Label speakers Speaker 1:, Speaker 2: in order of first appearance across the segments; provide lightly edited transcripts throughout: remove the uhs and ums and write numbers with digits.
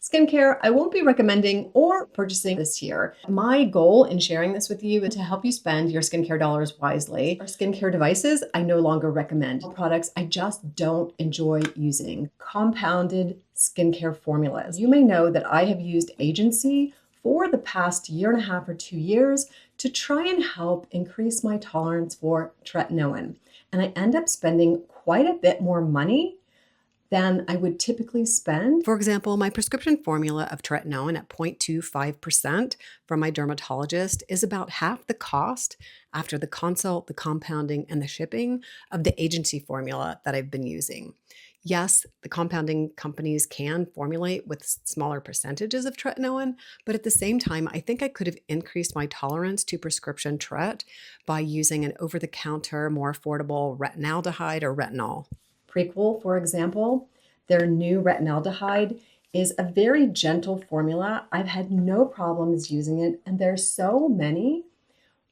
Speaker 1: Skincare, I won't be recommending or purchasing this year. My goal in sharing this with you is to help you spend your skincare dollars wisely. For skincare devices, I no longer recommend. Products I just don't enjoy using. Compounded skincare formulas. You may know that I have used agency for the past year and a half or 2 years to try and help increase my tolerance for tretinoin. And I end up spending quite a bit more money than I would typically spend. For example, my prescription formula of tretinoin at 0.25% from my dermatologist is about half the cost after the consult, the compounding, and the shipping of the agency formula that I've been using. Yes, the compounding companies can formulate with smaller percentages of tretinoin, but at the same time, I think I could have increased my tolerance to prescription tret by using an over-the-counter, more affordable retinaldehyde or retinol. PREQUEL, for example, their new retinaldehyde is a very gentle formula. I've had no problems using it, and there's so many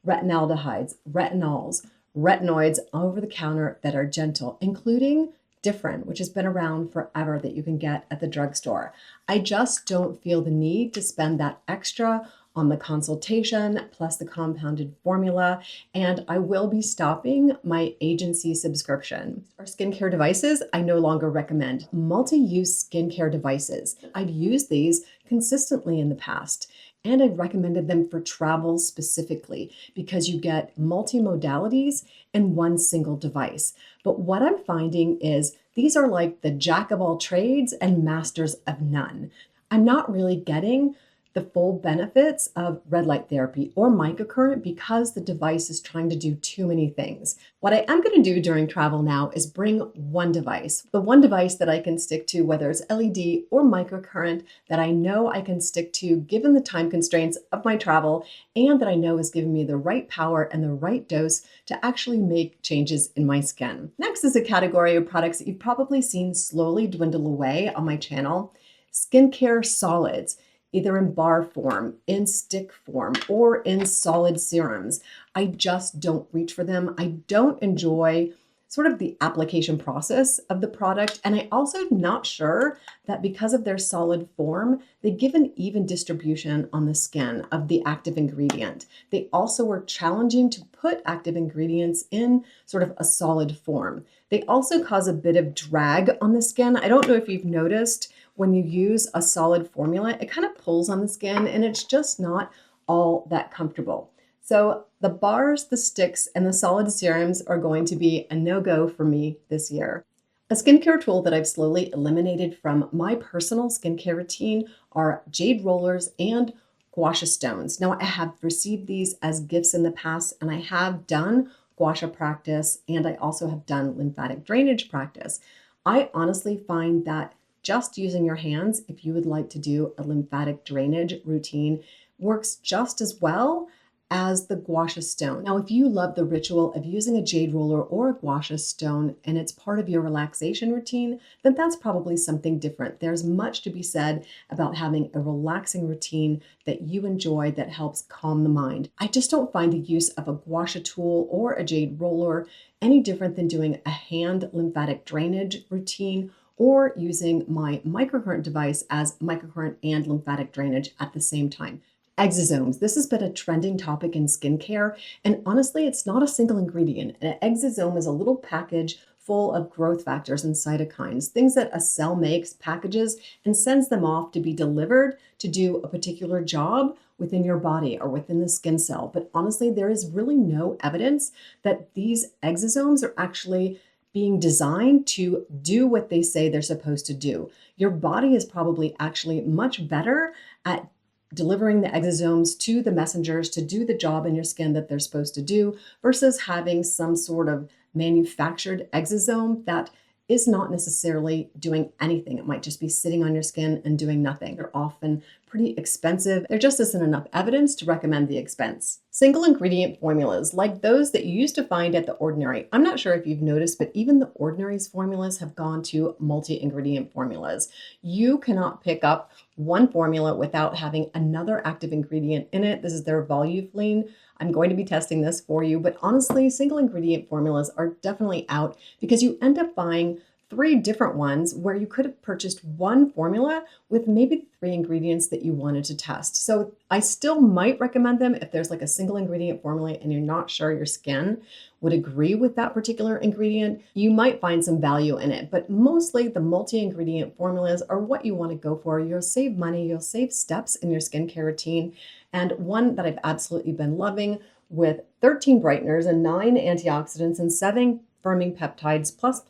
Speaker 1: retinaldehydes, retinols, retinoids over the counter that are gentle, including DIFFERIN, which has been around forever that you can get at the drugstore. I just don't feel the need to spend that extra on the consultation plus the compounded formula, and I will be stopping my agency subscription. For skincare devices, I no longer recommend multi-use skincare devices. I've used these consistently in the past, and I've recommended them for travel specifically because you get multi-modalities in one single device. But what I'm finding is these are like the jack of all trades and masters of none. I'm not really getting the full benefits of red light therapy or microcurrent because the device is trying to do too many things. What I am going to do during travel now is bring one device, the one device that I can stick to, whether it's LED or microcurrent, that I know I can stick to given the time constraints of my travel and that I know is giving me the right power and the right dose to actually make changes in my skin. Next is a category of products that you've probably seen slowly dwindle away on my channel, skincare solids, either in bar form, in stick form, or in solid serums. I just don't reach for them. I don't enjoy sort of the application process of the product. And I also am not sure that because of their solid form, they give an even distribution on the skin of the active ingredient. They also are challenging to put active ingredients in sort of a solid form. They also cause a bit of drag on the skin. I don't know if you've noticed when you use a solid formula, it kind of pulls on the skin and it's just not all that comfortable. So the bars, the sticks, and the solid serums are going to be a no-go for me this year. A skincare tool that I've slowly eliminated from my personal skincare routine are jade rollers and gua sha stones. Now, I have received these as gifts in the past, and I have done gua sha practice, and I also have done lymphatic drainage practice. I honestly find that just using your hands, if you would like to do a lymphatic drainage routine, works just as well as the gua sha stone. Now, if you love the ritual of using a jade roller or a gua sha stone and it's part of your relaxation routine, then that's probably something different. There's much to be said about having a relaxing routine that you enjoy that helps calm the mind. I just don't find the use of a gua sha tool or a jade roller any different than doing a hand lymphatic drainage routine or using my microcurrent device as microcurrent and lymphatic drainage at the same time. Exosomes. This has been a trending topic in skincare, and honestly, it's not a single ingredient. An exosome is a little package full of growth factors and cytokines, things that a cell makes, packages, and sends them off to be delivered to do a particular job within your body or within the skin cell. But honestly, there is really no evidence that these exosomes are actually being designed to do what they say they're supposed to do. Your body is probably actually much better at delivering the exosomes to the messengers to do the job in your skin that they're supposed to do versus having some sort of manufactured exosome that is not necessarily doing anything. It might just be sitting on your skin and doing nothing. They're often pretty expensive. There just isn't enough evidence to recommend the expense. Single ingredient formulas, like those that you used to find at The Ordinary. I'm not sure if you've noticed, but even The Ordinary's formulas have gone to multi-ingredient formulas. You cannot pick up one formula without having another active ingredient in it. This is their Volufiline. I'm going to be testing this for you, but honestly, single ingredient formulas are definitely out because you end up buying 3 different ones where you could have purchased one formula with maybe 3 ingredients that you wanted to test. So I still might recommend them if there's like a single ingredient formula and you're not sure your skin would agree with that particular ingredient. You might find some value in it, but mostly the multi-ingredient formulas are what you want to go for. You'll save money, you'll save steps in your skincare routine. And one that I've absolutely been loving, with 13 brighteners and 9 antioxidants and 7 firming peptides, plus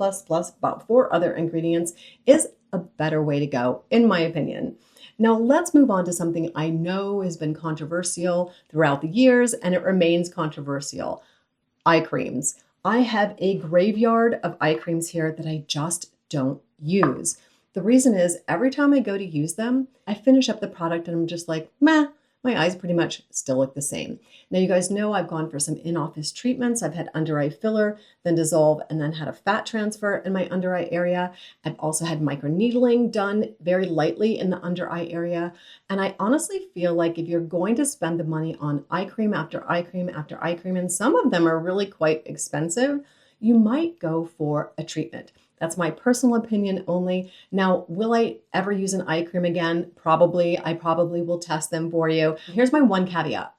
Speaker 1: about 4 other ingredients, is a better way to go, in my opinion. Now let's move on to something I know has been controversial throughout the years, and it remains controversial: eye creams. I have a graveyard of eye creams here that I just don't use. The reason is every time I go to use them, I finish up the product and I'm just like, meh, my eyes pretty much still look the same. Now, you guys know I've gone for some in-office treatments. I've had under eye filler, then dissolve, and then had a fat transfer in my under eye area. I've also had microneedling done very lightly in the under eye area. And I honestly feel like if you're going to spend the money on eye cream after eye cream after eye cream, and some of them are really quite expensive, you might go for a treatment. That's my personal opinion only. Now, will I ever use an eye cream again? Probably. I probably will test them for you. Here's my one caveat.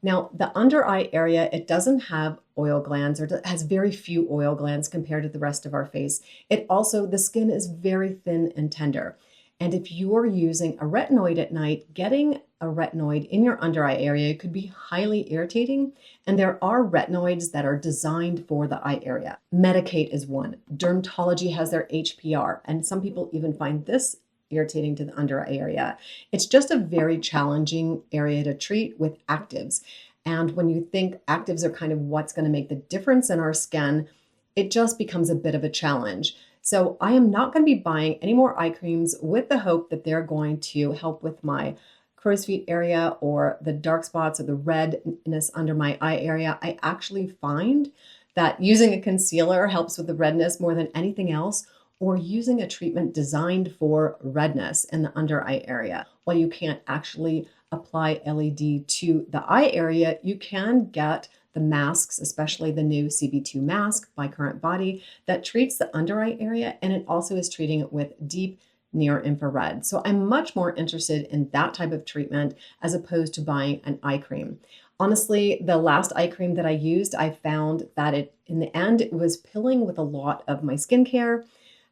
Speaker 1: Now, the under eye area, it doesn't have oil glands, or it has very few oil glands compared to the rest of our face. It also, the skin is very thin and tender. And if you're using a retinoid at night, getting a retinoid in your under eye area could be highly irritating. And there are retinoids that are designed for the eye area. Medicate is one. Dermatology has their HPR. And some people even find this irritating to the under eye area. It's just a very challenging area to treat with actives. And when you think actives are kind of what's going to make the difference in our skin, it just becomes a bit of a challenge. So I am not going to be buying any more eye creams with the hope that they're going to help with my crow's feet area or the dark spots or the redness under my eye area. I actually find that using a concealer helps with the redness more than anything else, or using a treatment designed for redness in the under eye area. While you can't actually apply LED to the eye area, you can get the masks, especially the new CB2 mask by CurrentBody, that treats the under eye area, and it also is treating it with deep near infrared. So I'm much more interested in that type of treatment as opposed to buying an eye cream. Honestly, the last eye cream that I used, I found that in the end, it was pilling with a lot of my skincare.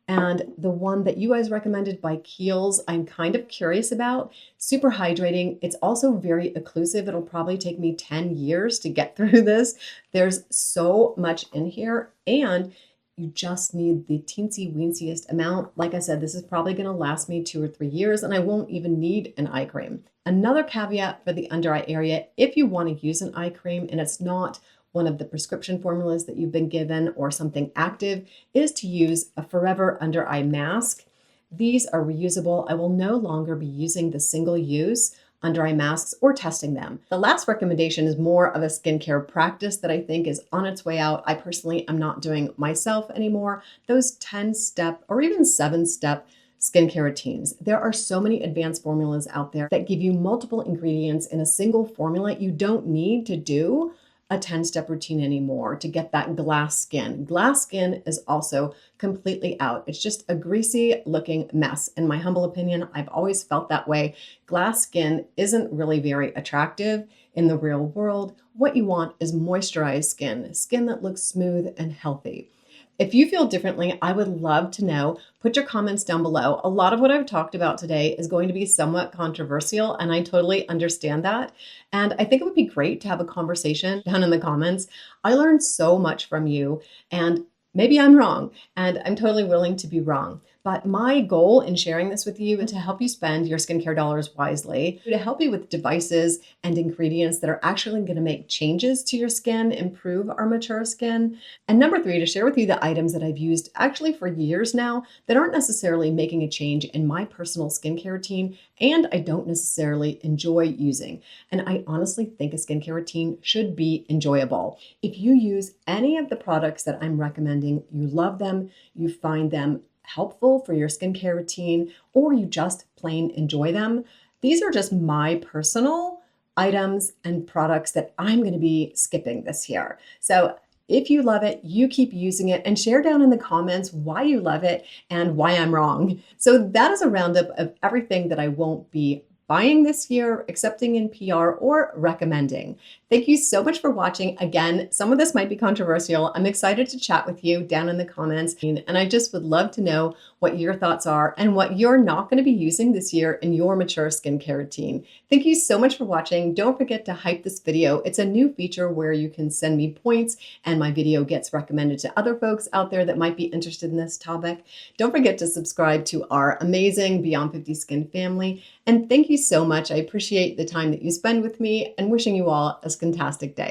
Speaker 1: And the one that you guys recommended by Kiehl's, I'm kind of curious about. Super hydrating. It's also very occlusive. It'll probably take me 10 years to get through this. There's so much in here, and you just need the teensy weensiest amount. Like I said, this is probably going to last me 2 or 3 years, and I won't even need an eye cream. Another caveat for the under eye area, if you want to use an eye cream and it's not one of the prescription formulas that you've been given or something active, is to use a forever under eye mask. These are reusable. I will no longer be using the single use under eye masks or testing them. The last recommendation is more of a skincare practice that I think is on its way out. I personally am not doing myself anymore. Those 10-step or even 7-step skincare routines. There are so many advanced formulas out there that give you multiple ingredients in a single formula. You don't need to do a 10-step routine anymore to get that glass skin. Glass skin is also completely out. It's just a greasy looking mess. In my humble opinion, I've always felt that way. Glass skin isn't really very attractive in the real world. What you want is moisturized skin, skin that looks smooth and healthy. If you feel differently, I would love to know. Put your comments down below. A lot of what I've talked about today is going to be somewhat controversial, and I totally understand that. And I think it would be great to have a conversation down in the comments. I learned so much from you, and maybe I'm wrong, and I'm totally willing to be wrong. But my goal in sharing this with you is to help you spend your skincare dollars wisely, to help you with devices and ingredients that are actually going to make changes to your skin, improve our mature skin. And number 3, to share with you the items that I've used actually for years now that aren't necessarily making a change in my personal skincare routine, and I don't necessarily enjoy using. And I honestly think a skincare routine should be enjoyable. If you use any of the products that I'm recommending, you love them, you find them helpful for your skincare routine, or you just plain enjoy them, these are just my personal items and products that I'm going to be skipping this year. So If you love it, you keep using it and share down in the comments why you love it and why I'm wrong. So that is a roundup of everything that I won't be buying this year, accepting in PR, or recommending. Thank you so much for watching. Again, some of this might be controversial. I'm excited to chat with you down in the comments, and I just would love to know what your thoughts are and what you're not going to be using this year in your mature skincare routine. Thank you so much for watching. Don't forget to hype this video. It's a new feature where you can send me points and my video gets recommended to other folks out there that might be interested in this topic. Don't forget to subscribe to our amazing Beyond 50 Skin family. And thank you so much. I appreciate the time that you spend with me and wishing you all a fantastic day.